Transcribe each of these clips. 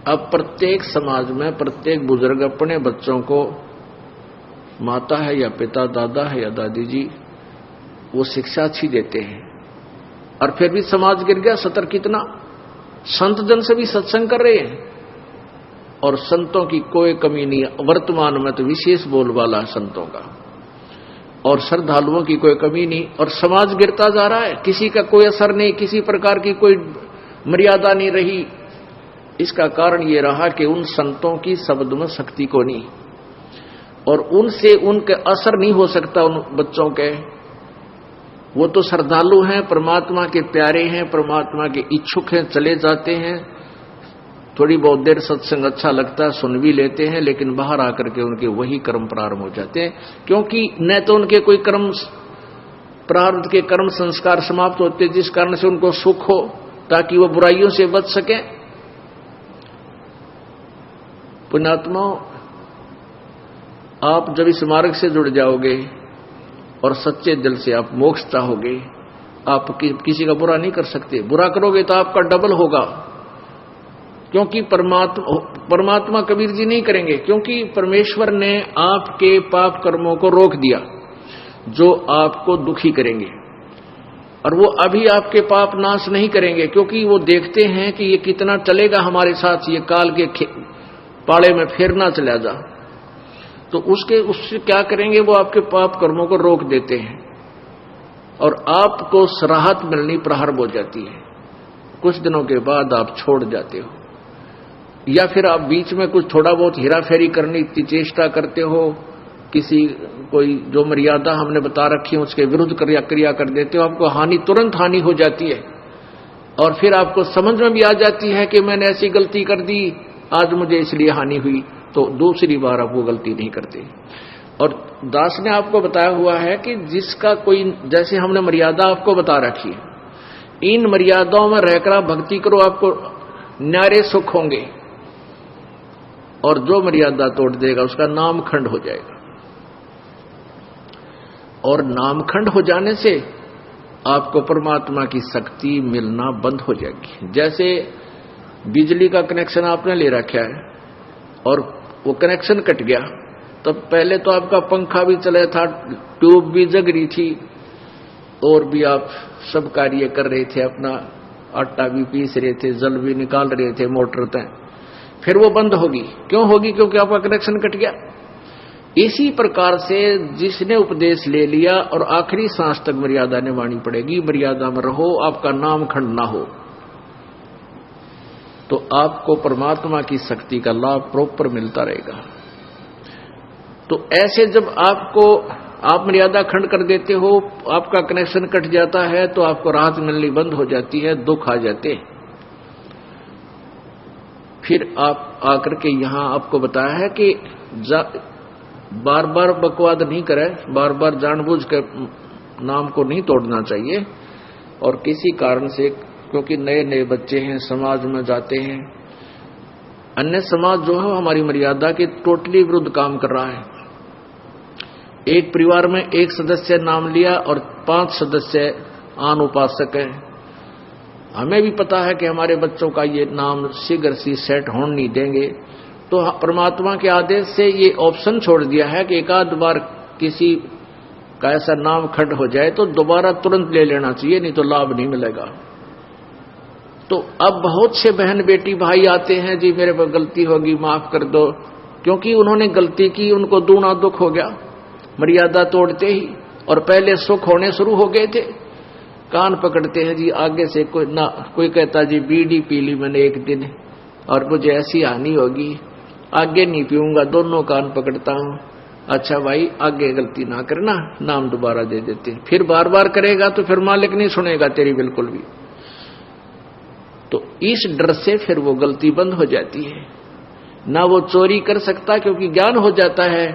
अब प्रत्येक समाज में प्रत्येक बुजुर्ग अपने बच्चों को, माता है या पिता, दादा है या दादी जी, वो शिक्षा अच्छी देते हैं, और फिर भी समाज गिर गया। सतर कितना संत जन से भी सत्संग कर रहे हैं, और संतों की कोई कमी नहीं। वर्तमान में तो विशेष बोलबाला संतों का, और श्रद्धालुओं की कोई कमी नहीं, और समाज गिरता जा रहा है। किसी का कोई असर नहीं, किसी प्रकार की कोई मर्यादा नहीं रही। इसका कारण ये रहा कि उन संतों की शब्द में शक्ति को नहीं, और उनसे उनके असर नहीं हो सकता उन बच्चों के। वो तो श्रद्धालु हैं, परमात्मा के प्यारे हैं, परमात्मा के इच्छुक हैं, चले जाते हैं, थोड़ी बहुत देर सत्संग अच्छा लगता है, सुन भी लेते हैं, लेकिन बाहर आकर के उनके वही कर्म प्रारंभ हो जाते हैं। क्योंकि न तो उनके कोई कर्म, प्रारब्ध के कर्म संस्कार समाप्त होते जिस कारण से उनको सुख हो, ताकि वो बुराइयों से बच सकें। पुण्यात्मा, आप जब इस मार्ग से जुड़ जाओगे और सच्चे दिल से आप मोक्ष चाहोगे, आप किसी का बुरा नहीं कर सकते। बुरा करोगे तो आपका डबल होगा, क्योंकि परमात्मा कबीर जी नहीं करेंगे, क्योंकि परमेश्वर ने आपके पाप कर्मों को रोक दिया जो आपको दुखी करेंगे, और वो अभी आपके पाप नाश नहीं करेंगे, क्योंकि वो देखते हैं कि ये कितना चलेगा हमारे साथ, ये काल के पाड़े में फिर ना चला जा। तो उससे क्या करेंगे, वो आपके पाप कर्मों को रोक देते हैं, और आपको राहत मिलनी प्रारंभ हो जाती है। कुछ दिनों के बाद आप छोड़ जाते हो, या फिर आप बीच में कुछ थोड़ा बहुत हेरा फेरी करने की चेष्टा करते हो, किसी कोई जो मर्यादा हमने बता रखी है उसके विरुद्ध क्रिया कर देते हो, आपको हानि, तुरंत हानि हो जाती है, और फिर आपको समझ में भी आ जाती है कि मैंने ऐसी गलती कर दी, आज मुझे इसलिए हानि हुई, तो दूसरी बार आप वो गलती नहीं करते। और दास ने आपको बताया हुआ है कि जिसका कोई, जैसे हमने मर्यादा आपको बता रखी है, इन मर्यादाओं में रहकर आप भक्ति करो, आपको न्यारे सुख होंगे, और जो मर्यादा तोड़ देगा उसका नामखंड हो जाएगा, और नामखंड हो जाने से आपको परमात्मा की शक्ति मिलना बंद हो जाएगी। जैसे बिजली का कनेक्शन आपने ले रखा है और वो कनेक्शन कट गया, तो पहले तो आपका पंखा भी चला था, ट्यूब भी जग रही थी, और भी आप सब कार्य कर रहे थे, अपना आटा भी पीस रहे थे, जल भी निकाल रहे थे मोटर तक, फिर वो बंद होगी। क्यों होगी? क्योंकि आपका कनेक्शन कट गया। इसी प्रकार से जिसने उपदेश ले लिया और आखिरी सांस तक मर्यादा निभानी पड़ेगी, मर्यादा में रहो, आपका नाम खंड ना हो, तो आपको परमात्मा की शक्ति का लाभ प्रॉपर मिलता रहेगा। तो ऐसे जब आप मर्यादा खंड कर देते हो, आपका कनेक्शन कट जाता है, तो आपको राहत मिलनी बंद हो जाती है, दुख आ जाते हैं। फिर आप आकर के यहां आपको बताया है कि बार बार बकवाद नहीं करे, बार बार जानबूझ कर नाम को नहीं तोड़ना चाहिए, और किसी कारण से, क्योंकि नए नए बच्चे हैं, समाज में जाते हैं, अन्य समाज जो है हमारी मर्यादा के टोटली विरुद्ध काम कर रहा है। एक परिवार में एक सदस्य नाम लिया और 5 सदस्य आन उपासक हैं। हमें भी पता है कि हमारे बच्चों का ये नाम शीघ्र सी सेट होने नहीं देंगे, तो परमात्मा के आदेश से ये ऑप्शन छोड़ दिया है कि एक आध बार किसी का ऐसा नाम खंड हो जाए तो दोबारा तुरंत ले लेना चाहिए, नहीं तो लाभ नहीं मिलेगा। तो अब बहुत से बहन बेटी भाई आते हैं, जी मेरे पर गलती होगी, माफ कर दो, क्योंकि उन्होंने गलती की, उनको दूना दुख हो गया मर्यादा तोड़ते ही, और पहले सुख होने शुरू हो गए थे। कान पकड़ते हैं जी, आगे से कोई कहता जी बीड़ी पी ली मैंने एक दिन और मुझे ऐसी हानि होगी, आगे नहीं पीऊंगा, दोनों कान पकड़ता हूं। अच्छा भाई, आगे गलती ना करना, नाम दोबारा दे देते। फिर बार बार करेगा तो फिर मालिक नहीं सुनेगा तेरी बिल्कुल भी। तो इस डर से फिर वो गलती बंद हो जाती है, ना वो चोरी कर सकता, क्योंकि ज्ञान हो जाता है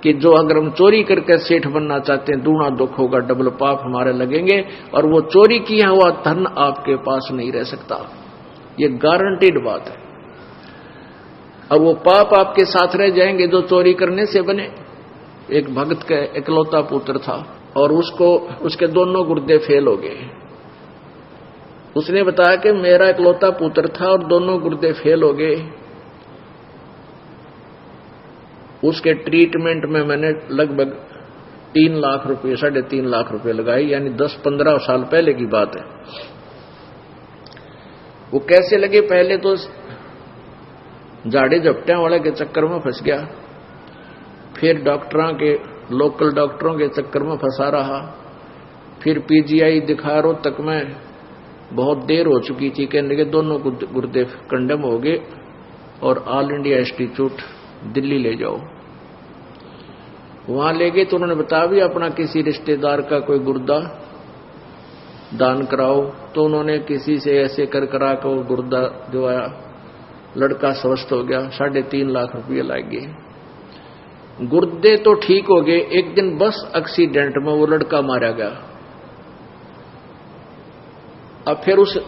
कि जो अगर हम चोरी करके सेठ बनना चाहते हैं, दूना दुख होगा, डबल पाप हमारे लगेंगे, और वो चोरी किया हुआ धन आपके पास नहीं रह सकता, ये गारंटीड बात है। अब वो पाप आपके साथ रह जाएंगे जो चोरी करने से बने। एक भक्त का इकलौता पुत्र था, और उसके दोनों गुर्दे फेल हो गए। उसने बताया कि मेरा इकलौता पुत्र था और दोनों गुर्दे फेल हो गए, उसके ट्रीटमेंट में मैंने लगभग 3 लाख रुपए, 3.5 लाख रुपए लगाए, यानी 10-15 साल पहले की बात है। वो कैसे लगे? पहले तो झाड़े झपटियां वाले के चक्कर में फंस गया, फिर लोकल डॉक्टरों के चक्कर में फंसा रहा, फिर पीजीआई दिखा रोहतक में बहुत देर हो चुकी थी, कहने के दोनों गुर्दे कंडम हो गए और ऑल इंडिया इंस्टीट्यूट दिल्ली ले जाओ। वहां ले गए तो उन्होंने बताया भी अपना किसी रिश्तेदार का कोई गुर्दा दान कराओ, तो उन्होंने किसी से ऐसे करा कर गुर्दा दिवाया, लड़का स्वस्थ हो गया, 3.5 लाख रुपये लग गए। गुर्दे तो ठीक हो गए, एक दिन बस एक्सीडेंट में वो लड़का मारा गया। अब फिर उस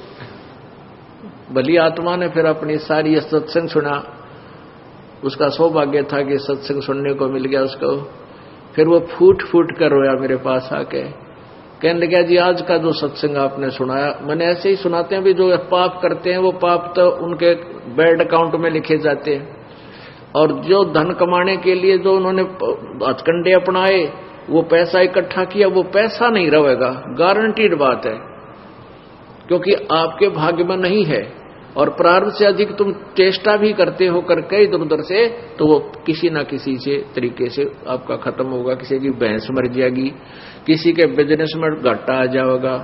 भली आत्मा ने फिर अपनी सारी सत्संग सुना, उसका सौभाग्य था कि सत्संग सुनने को मिल गया उसको। फिर वो फूट फूट कर रोया मेरे पास आके, कहने लगा जी आज का जो सत्संग आपने सुनाया, मैंने ऐसे ही सुनाते हैं भी जो पाप करते हैं वो पाप तो उनके बैड अकाउंट में लिखे जाते हैं, और जो धन कमाने के लिए जो उन्होंने हथकंडे अपनाए, वो पैसा इकट्ठा किया, वो पैसा नहीं रहेगा, गारंटीड बात है, क्योंकि आपके भाग्य में नहीं है। और प्रारब्ध से अधिक तुम चेष्टा भी करते हो करके इधर उधर से, तो वो किसी ना किसी से तरीके से आपका खत्म होगा। किसी की भैंस मर जाएगी, किसी के बिजनेस में घाटा आ जाएगा,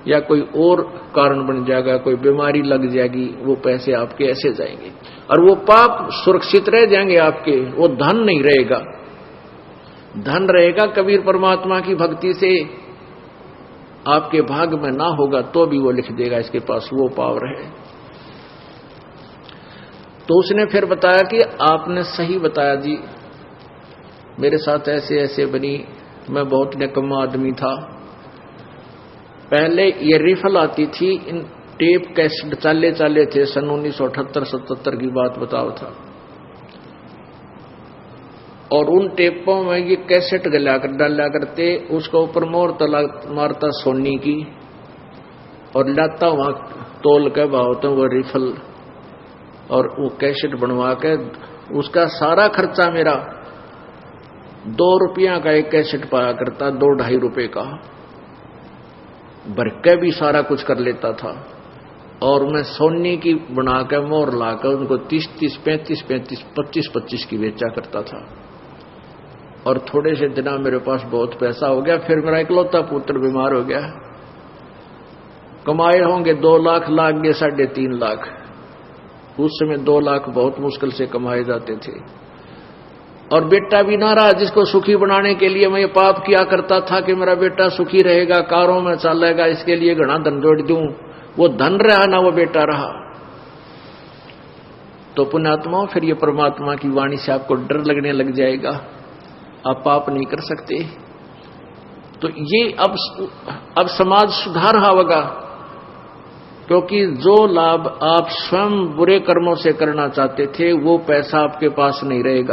या कोई और कारण बन जाएगा, कोई बीमारी लग जाएगी, वो पैसे आपके ऐसे जाएंगे और वो पाप सुरक्षित रह जाएंगे आपके, वो धन नहीं रहेगा। धन रहेगा कबीर परमात्मा की भक्ति से, आपके भाग में ना होगा तो भी वो लिख देगा इसके पास वो पावर है। तो उसने फिर बताया कि आपने सही बताया जी, मेरे साथ ऐसे ऐसे बनी, मैं बहुत निकम्मा आदमी था। पहले ये रिफल आती थी, इन टेप कैसेट चाले थे, सन 1978-77 की बात बताओ था, और उन टेपों में ये कैसेट डाला करते, उसको ऊपर मोर मारता सोनी की और लाता वहां तोल के भावते वो रिफल, और वो कैसेट बनवा के उसका सारा खर्चा मेरा 2 रुपया का एक कैसेट पाया करता, 2-2.5 रुपए का भर के भी सारा कुछ कर लेता था। और मैं सोनी की बना के मोर लाकर उनको 30-30, 35-35, 25-25 की बेचा करता था। और थोड़े से दिना मेरे पास बहुत पैसा हो गया। फिर मेरा इकलौता पुत्र बीमार हो गया, कमाए होंगे 2 लाख, लाग गए 3.5 लाख। उस समय 2 लाख बहुत मुश्किल से कमाए जाते थे। और बेटा भी ना रहा जिसको सुखी बनाने के लिए मैं ये पाप किया करता था कि मेरा बेटा सुखी रहेगा, कारों में चलेगा, इसके लिए घना धन जोड़ दूं। वो धन रहा ना वो बेटा रहा। तो पुण्यात्मा, फिर ये परमात्मा की वाणी से आपको डर लगने लग जाएगा, आप पाप नहीं कर सकते। तो ये अब समाज सुधार होगा, क्योंकि जो लाभ आप स्वयं बुरे कर्मों से करना चाहते थे वो पैसा आपके पास नहीं रहेगा।